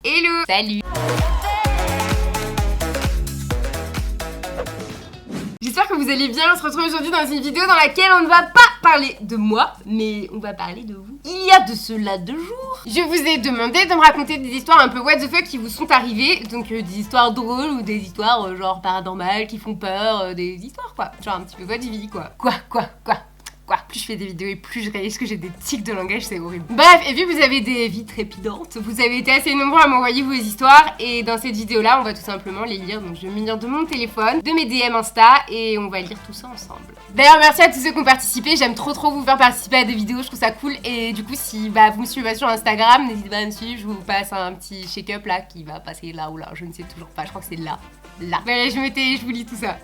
Hello. Salut. J'espère que vous allez bien. On se retrouve aujourd'hui dans une vidéo dans laquelle on ne va pas parler de moi, mais on va parler de vous. Il y a de cela 2 jours, je vous ai demandé de me raconter des histoires un peu what the fuck qui vous sont arrivées. Donc des histoires drôles ou des histoires genre paranormales qui font peur, des histoires quoi. Genre un petit peu votre vie quoi. Quoi. Plus je fais des vidéos et plus je réalise que j'ai des tics de langage, c'est horrible. Bref, et vu que vous avez des vies trépidantes, vous avez été assez nombreux à m'envoyer vos histoires. Et dans cette vidéo-là, on va tout simplement les lire. Donc je vais me lire de mon téléphone, de mes DM Insta, et on va lire tout ça ensemble. D'ailleurs, merci à tous ceux qui ont participé. J'aime trop vous faire participer à des vidéos, je trouve ça cool. Et du coup, si vous me suivez sur Instagram, n'hésitez pas à me suivre. Je vous passe un petit shake-up là qui va passer là ou là. Je ne sais toujours pas, je crois que c'est là. Voilà, je vous lis tout ça.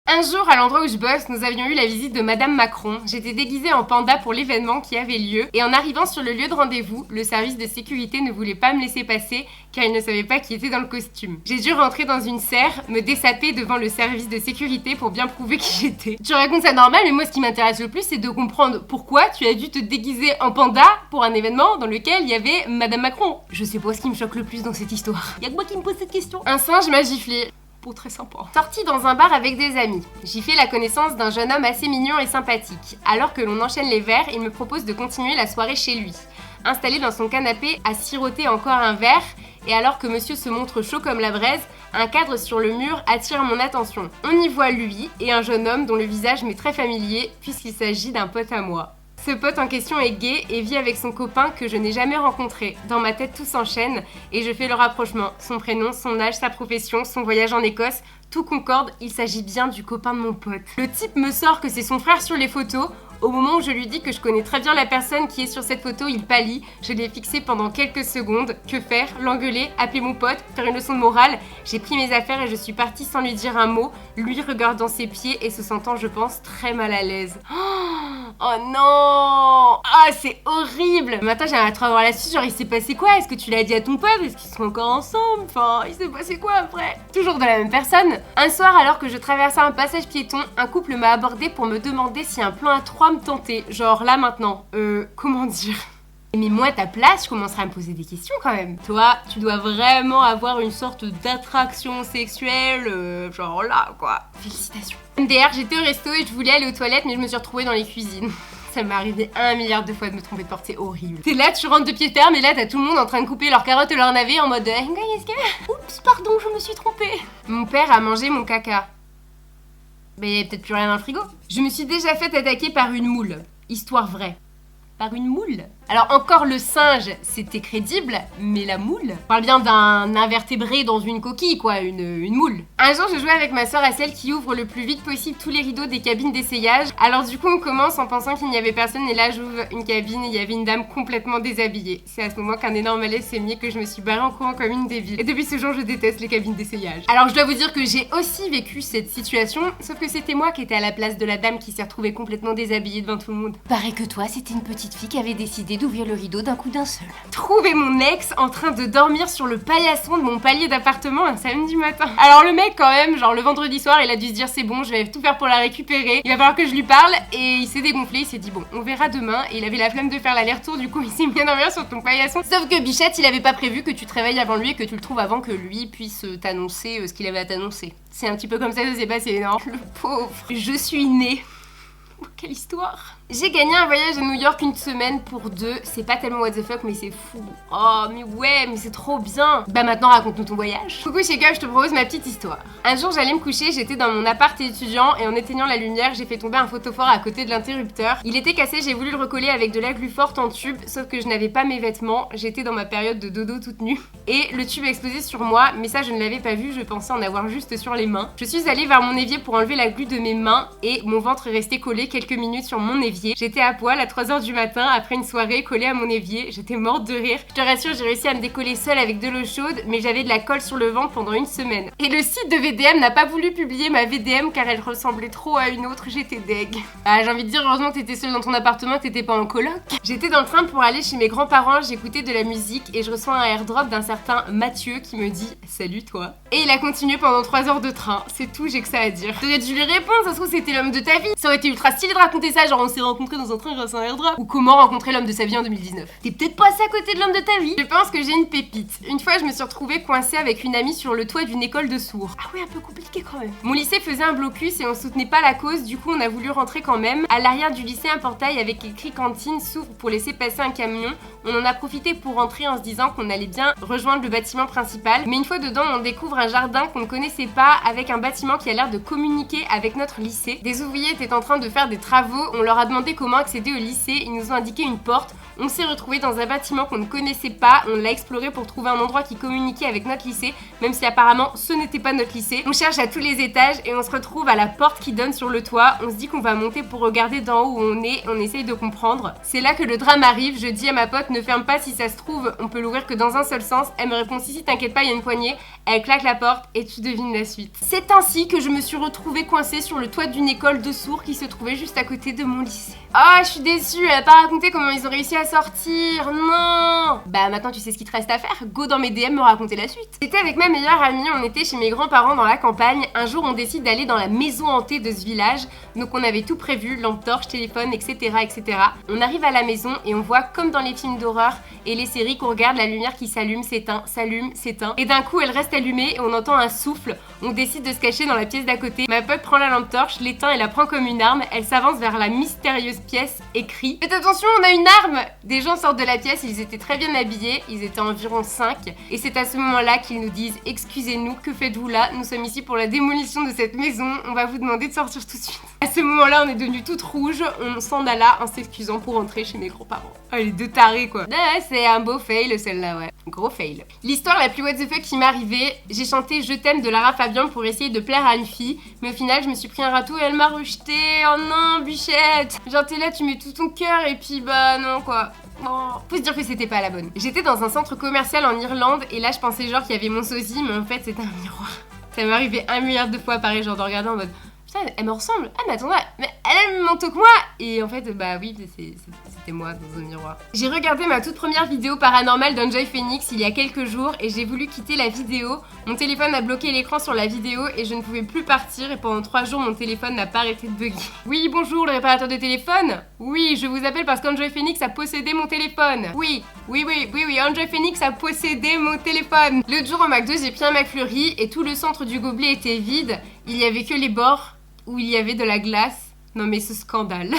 Un jour, à l'endroit où je bosse, nous avions eu la visite de Madame Macron. J'étais déguisée en panda pour l'événement qui avait lieu. Et en arrivant sur le lieu de rendez-vous, le service de sécurité ne voulait pas me laisser passer car il ne savait pas qui était dans le costume. J'ai dû rentrer dans une serre, me dessaper devant le service de sécurité pour bien prouver qui j'étais. Tu racontes ça normal, mais moi ce qui m'intéresse le plus, c'est de comprendre pourquoi tu as dû te déguiser en panda pour un événement dans lequel il y avait Madame Macron. Je sais pas ce qui me choque le plus dans cette histoire. Y'a que moi qui me pose cette question. Un singe m'a giflé. Très sympa. Sortie dans un bar avec des amis. J'y fais la connaissance d'un jeune homme assez mignon et sympathique. Alors que l'on enchaîne les verres, il me propose de continuer la soirée chez lui. Installé dans son canapé à siroter encore un verre, et alors que monsieur se montre chaud comme la braise, un cadre sur le mur attire mon attention. On y voit lui et un jeune homme dont le visage m'est très familier puisqu'il s'agit d'un pote à moi. Ce pote en question est gay et vit avec son copain que je n'ai jamais rencontré. Dans ma tête, tout s'enchaîne et je fais le rapprochement. Son prénom, son âge, sa profession, son voyage en Écosse, tout concorde, il s'agit bien du copain de mon pote. Le type me sort que c'est son frère sur les photos. Au moment où je lui dis que je connais très bien la personne qui est sur cette photo, il pâlit. Je l'ai fixé pendant quelques secondes. Que faire? L'engueuler? Appeler mon pote? Faire une leçon de morale? J'ai pris mes affaires et je suis partie sans lui dire un mot, lui regardant ses pieds et se sentant, je pense, très mal à l'aise. Oh non! Ah, c'est horrible! Maintenant, j'aimerais trop avoir la suite. Genre, il s'est passé quoi? Est-ce que tu l'as dit à ton pote? Est-ce qu'ils sont encore ensemble? Enfin, il s'est passé quoi après? Toujours de la même personne. Un soir, alors que je traversais un passage piéton, un couple m'a abordé pour me demander si un plan à 3 me tentait. Genre, là maintenant. Comment dire? Mais moi, à ta place, je commencerai à me poser des questions quand même. Toi, tu dois vraiment avoir une sorte d'attraction sexuelle, genre là, quoi. Félicitations. MDR, j'étais au resto et je voulais aller aux toilettes, mais je me suis retrouvée dans les cuisines. Ça m'est arrivé 1 milliard de fois de me tromper de porte, c'est horrible. T'es là, tu rentres de pied ferme et là, t'as tout le monde en train de couper leurs carottes et leurs navets en mode oups, pardon, je me suis trompée. Mon père a mangé mon caca. Mais il y avait peut-être plus rien dans le frigo. Je me suis déjà fait attaquer par une moule. Histoire vraie. Par une moule? Alors encore le singe, c'était crédible, mais la moule? On parle bien d'un invertébré dans une coquille quoi, une moule. Un jour je jouais avec ma soeur à celle qui ouvre le plus vite possible tous les rideaux des cabines d'essayage. Alors du coup on commence en pensant qu'il n'y avait personne et là j'ouvre une cabine et il y avait une dame complètement déshabillée. C'est à ce moment qu'un énorme malaise s'est mis et que je me suis barrée en courant comme une débile. Et depuis ce jour je déteste les cabines d'essayage. Alors je dois vous dire que j'ai aussi vécu cette situation, sauf que c'était moi qui étais à la place de la dame qui s'est retrouvée complètement déshabillée devant tout le monde. Paraît que toi c'était une petite fille qui avait décidé d'ouvrir le rideau d'un coup d'un seul. Trouver mon ex en train de dormir sur le paillasson de mon palier d'appartement un samedi matin. Alors le mec quand même, genre le vendredi soir, il a dû se dire c'est bon, je vais tout faire pour la récupérer. Il va falloir que je lui parle et il s'est dégonflé, il s'est dit bon, on verra demain et il avait la flemme de faire l'aller-retour, du coup il s'est mis à dormir sur ton paillasson. Sauf que Bichette, il avait pas prévu que tu te réveilles avant lui et que tu le trouves avant que lui puisse t'annoncer ce qu'il avait à t'annoncer. C'est un petit peu comme ça que ça s'est passé, non? Le pauvre. Je suis née. Oh, quelle histoire! J'ai gagné un voyage à New York 1 semaine pour 2. C'est pas tellement what the fuck, mais c'est fou. Oh, mais ouais, mais c'est trop bien. Bah maintenant, raconte-nous ton voyage. Coucou Sheka, je te propose ma petite histoire. Un jour, j'allais me coucher, j'étais dans mon appart étudiant et en éteignant la lumière, j'ai fait tomber un photophore à côté de l'interrupteur. Il était cassé, j'ai voulu le recoller avec de la glu forte en tube, sauf que je n'avais pas mes vêtements. J'étais dans ma période de dodo toute nue. Et le tube a explosé sur moi, mais ça, je ne l'avais pas vu, je pensais en avoir juste sur les mains. Je suis allée vers mon évier pour enlever la glu de mes mains et mon ventre est resté collé quelques minutes sur mon évier. J'étais à poil à 3h du matin après une soirée collée à mon évier. J'étais morte de rire. Je te rassure, j'ai réussi à me décoller seule avec de l'eau chaude, mais j'avais de la colle sur le ventre pendant 1 semaine. Et le site de VDM n'a pas voulu publier ma VDM car elle ressemblait trop à une autre. J'étais deg. Ah, j'ai envie de dire heureusement que t'étais seule dans ton appartement, que t'étais pas en coloc. J'étais dans le train pour aller chez mes grands-parents, j'écoutais de la musique et je reçois un airdrop d'un certain Mathieu qui me dit « Salut toi ». Et il a continué pendant 3 heures de train. C'est tout, j'ai que ça à dire. T'aurais dû lui répondre, ça se trouve c'était l'homme de ta vie. Ça aurait été ultra stylé de raconter ça, genre on s'est rencontré dans un train grâce à un airdrop. Ou comment rencontrer l'homme de sa vie en 2019. T'es peut-être passé à côté de l'homme de ta vie. Je pense que j'ai une pépite. Une fois, je me suis retrouvée coincée avec une amie sur le toit d'une école de sourds. Ah oui, un peu compliqué quand même. Mon lycée faisait un blocus et on soutenait pas la cause, du coup on a voulu rentrer quand même. À l'arrière du lycée, un portail avec écrit cantine s'ouvre pour laisser passer un camion. On en a profité pour rentrer en se disant qu'on allait bien rejoindre le bâtiment principal. Mais une fois dedans, on découvre un jardin qu'on ne connaissait pas avec un bâtiment qui a l'air de communiquer avec notre lycée. Des ouvriers étaient en train de faire des travaux, on leur a demandé comment accéder au lycée, ils nous ont indiqué une porte. On s'est retrouvés dans un bâtiment qu'on ne connaissait pas, on l'a exploré pour trouver un endroit qui communiquait avec notre lycée, même si apparemment ce n'était pas notre lycée. On cherche à tous les étages et on se retrouve à la porte qui donne sur le toit. On se dit qu'on va monter pour regarder d'en haut où on est, on essaye de comprendre. C'est là que le drame arrive, je dis à ma pote ne ferme pas, si ça se trouve, on peut l'ouvrir que dans un seul sens. Elle me répond si t'inquiète pas, il y a une poignée. Elle claque la porte et tu devines la suite. C'est ainsi que je me suis retrouvée coincée sur le toit d'une école de sourds qui se trouvait juste à côté de mon lycée. Ah, je suis déçue, elle a pas raconté comment ils ont réussi à sortir, non. Bah maintenant tu sais ce qu'il te reste à faire, go dans mes DM me raconter la suite. J'étais avec ma meilleure amie, on était chez mes grands-parents dans la campagne. Un jour on décide d'aller dans la maison hantée de ce village, donc on avait tout prévu, lampe torche, téléphone, etc., etc. On arrive à la maison et on voit comme dans les films d'horreur et les séries qu'on regarde, la lumière qui s'allume, s'éteint, s'allume, s'éteint. Et d'un coup elle reste allumée et on entend un souffle, on décide de se cacher dans la pièce d'à côté. Ma pote prend la lampe torche, l'éteint et la prend comme une arme, elle s'avance vers la mystérieuse pièce et crie: faites attention, on a une arme! Des gens sortent de la pièce, ils étaient très bien habillés, ils étaient environ 5 et c'est à ce moment-là qu'ils nous disent: excusez-nous, que faites-vous là? Nous sommes ici pour la démolition de cette maison, on va vous demander de sortir tout de suite. À ce moment-là, on est devenus toutes rouges, on s'en alla en s'excusant pour rentrer chez mes grands-parents. Ah, les deux tarés quoi. Ouais, c'est un beau fail celle-là, ouais. Gros fail. L'histoire la plus what the fuck qui m'est arrivée, j'ai chanté Je t'aime de Lara Fabian pour essayer de plaire à une fille, mais au final je me suis pris un râteau et elle m'a rejeté. Oh non, bichette. Genre t'es là, tu mets tout ton cœur et puis bah non quoi. Oh. Faut se dire que c'était pas la bonne. J'étais dans un centre commercial en Irlande et là je pensais genre qu'il y avait mon sosie, mais en fait c'était un miroir. Ça m'est arrivé 1 milliard de fois pareil, genre de regarder en mode putain elle me ressemble, ah mais attends, mais elle a le même manteau que moi. Et en fait bah oui c'était moi dans un miroir. J'ai regardé ma toute première vidéo paranormale d'Enjoy Phoenix il y a quelques jours et j'ai voulu quitter la vidéo. Mon téléphone a bloqué l'écran sur la vidéo et je ne pouvais plus partir et pendant 3 jours mon téléphone n'a pas arrêté de bugger. Oui bonjour le réparateur de téléphone. Oui je vous appelle parce qu'Enjoy Phoenix a possédé mon téléphone. Oui Enjoy Phoenix a possédé mon téléphone. L'autre jour au McDo j'ai pris un McFlurry et tout le centre du gobelet était vide. Il y avait que les bords où il y avait de la glace. Non mais ce scandale.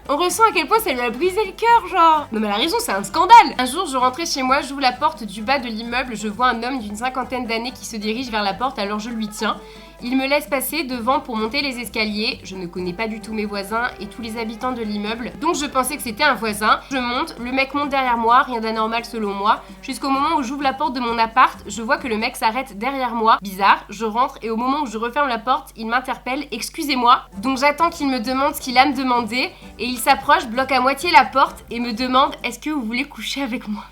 On ressent à quel point ça lui a brisé le cœur, genre. Non mais elle a raison, c'est un scandale. Un jour, je rentrais chez moi, j'ouvre la porte du bas de l'immeuble, je vois un homme d'une 50aine d'années qui se dirige vers la porte, alors je lui tiens. Il me laisse passer devant pour monter les escaliers. Je ne connais pas du tout mes voisins et tous les habitants de l'immeuble, donc je pensais que c'était un voisin. Je monte, le mec monte derrière moi, rien d'anormal selon moi. Jusqu'au moment où j'ouvre la porte de mon appart, je vois que le mec s'arrête derrière moi. Bizarre, je rentre et au moment où je referme la porte, il m'interpelle, excusez-moi. Donc j'attends qu'il me demande ce qu'il a à me demander et il s'approche, bloque à moitié la porte et me demande est-ce que vous voulez coucher avec moi?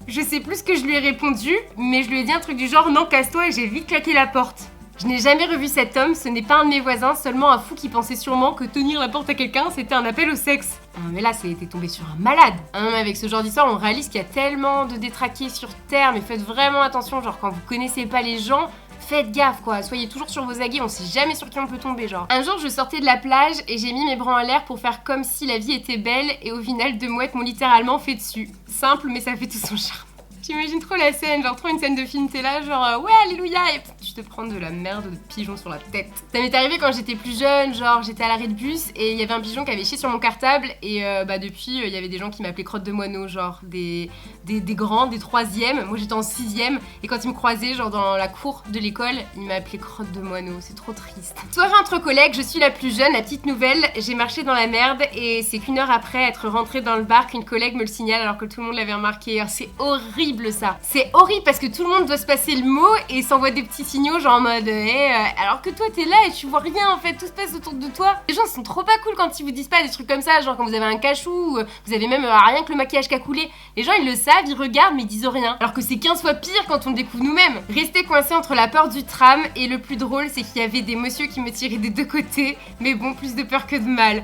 Je sais plus ce que je lui ai répondu, mais je lui ai dit un truc du genre non casse-toi et j'ai vite claqué la porte. Je n'ai jamais revu cet homme, ce n'est pas un de mes voisins, seulement un fou qui pensait sûrement que tenir la porte à quelqu'un, c'était un appel au sexe. Ah, mais là, c'était tombé sur un malade. Ah, mais avec ce genre d'histoire, on réalise qu'il y a tellement de détraqués sur Terre, mais faites vraiment attention, genre quand vous connaissez pas les gens, faites gaffe quoi, soyez toujours sur vos aguets, on sait jamais sur qui on peut tomber genre. Un jour, je sortais de la plage et j'ai mis mes bras en l'air pour faire comme si la vie était belle et au final, 2 mouettes m'ont littéralement fait dessus. Simple, mais ça fait tout son charme. J'imagine trop la scène, genre trop une scène de film, t'es là genre ouais alléluia et tu te prends de la merde de pigeon sur la tête. Ça m'est arrivé quand j'étais plus jeune, genre j'étais à l'arrêt de bus et il y avait un pigeon qui avait chié sur mon cartable et depuis il y avait des gens qui m'appelaient crotte de moineau, genre des grands, des 3e, moi j'étais en 6e et quand ils me croisaient genre dans la cour de l'école, ils m'appelaient crotte de moineau, c'est trop triste. Soirée entre collègues, je suis la plus jeune, la petite nouvelle, j'ai marché dans la merde et c'est qu'1 heure après être rentrée dans le bar qu'une collègue me le signale alors que tout le monde l'avait remarqué. C'est horrible ça. C'est horrible parce que tout le monde doit se passer le mot et s'envoie des petits signaux genre en mode alors que toi t'es là et tu vois rien en fait, tout se passe autour de toi. Les gens sont trop pas cool quand ils vous disent pas des trucs comme ça, genre quand vous avez un cachou, vous avez même rien que le maquillage qui a coulé. Les gens ils le savent, ils regardent mais ils disent rien. Alors que c'est 15 fois pire quand on le découvre nous-mêmes. Rester coincé entre la peur du tram et le plus drôle c'est qu'il y avait des messieurs qui me tiraient des 2 côtés, mais bon plus de peur que de mal.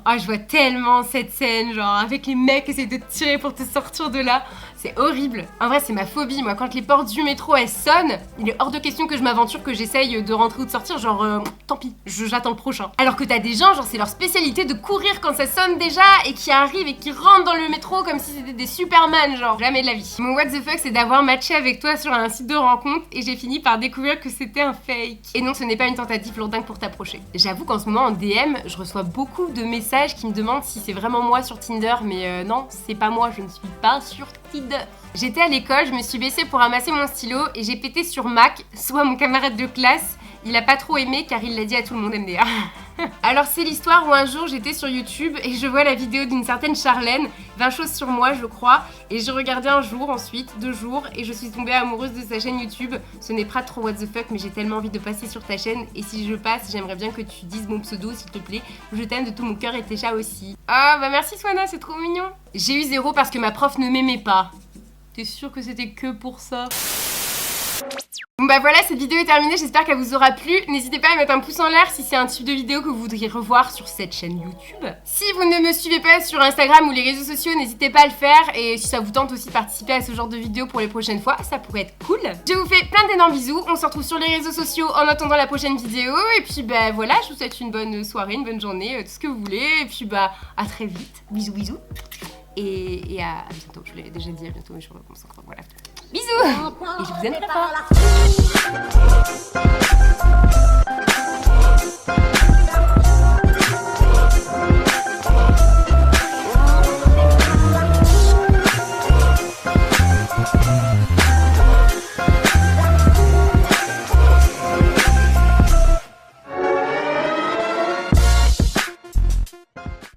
Oh, je vois tellement cette scène, genre avec les mecs qui essaient de te tirer pour te sortir de là. C'est horrible. En vrai, c'est ma phobie. Moi, quand les portes du métro, elles sonnent, il est hors de question que je m'aventure, que j'essaye de rentrer ou de sortir. Genre, tant pis, j'attends le prochain. Alors que t'as des gens, genre, c'est leur spécialité de courir quand ça sonne déjà et qui arrivent et qui rentrent dans le métro comme si c'était des Superman, genre, jamais de la vie. Mon what the fuck, c'est d'avoir matché avec toi sur un site de rencontre et j'ai fini par découvrir que c'était un fake. Et non, ce n'est pas une tentative lourdingue pour t'approcher. J'avoue qu'en ce moment, en DM, je reçois beaucoup de messages qui me demandent si c'est vraiment moi sur Tinder, mais non, c'est pas moi, je ne suis pas sur Tinder. J'étais à l'école, je me suis baissée pour ramasser mon stylo et j'ai pété sur Mac, soit mon camarade de classe, il a pas trop aimé car il l'a dit à tout le monde MDR. Alors c'est l'histoire où un jour j'étais sur YouTube et je vois la vidéo d'une certaine Charlène, 20 choses sur moi je crois, et j'ai regardé un jour, ensuite 2 jours, et je suis tombée amoureuse de sa chaîne YouTube. Ce n'est pas trop what the fuck, mais j'ai tellement envie de passer sur ta chaîne, et si je passe, j'aimerais bien que tu dises mon pseudo s'il te plaît. Je t'aime de tout mon cœur et tes chats aussi. Ah bah merci Swana, c'est trop mignon. J'ai eu 0 parce que ma prof ne m'aimait pas. T'es sûre que c'était que pour ça? Bon bah voilà, cette vidéo est terminée, j'espère qu'elle vous aura plu. N'hésitez pas à mettre un pouce en l'air si c'est un type de vidéo que vous voudriez revoir sur cette chaîne YouTube. Si vous ne me suivez pas sur Instagram ou les réseaux sociaux, n'hésitez pas à le faire. Et si ça vous tente aussi de participer à ce genre de vidéos pour les prochaines fois, ça pourrait être cool. Je vous fais plein d'énormes bisous, on se retrouve sur les réseaux sociaux en attendant la prochaine vidéo. Et puis bah voilà, je vous souhaite une bonne soirée, une bonne journée, tout ce que vous voulez. Et puis bah à très vite, bisous bisous. Et à bientôt, je l'ai déjà dit à bientôt, mais je recommence encore, voilà. Bisous. Et je vous aime très fort.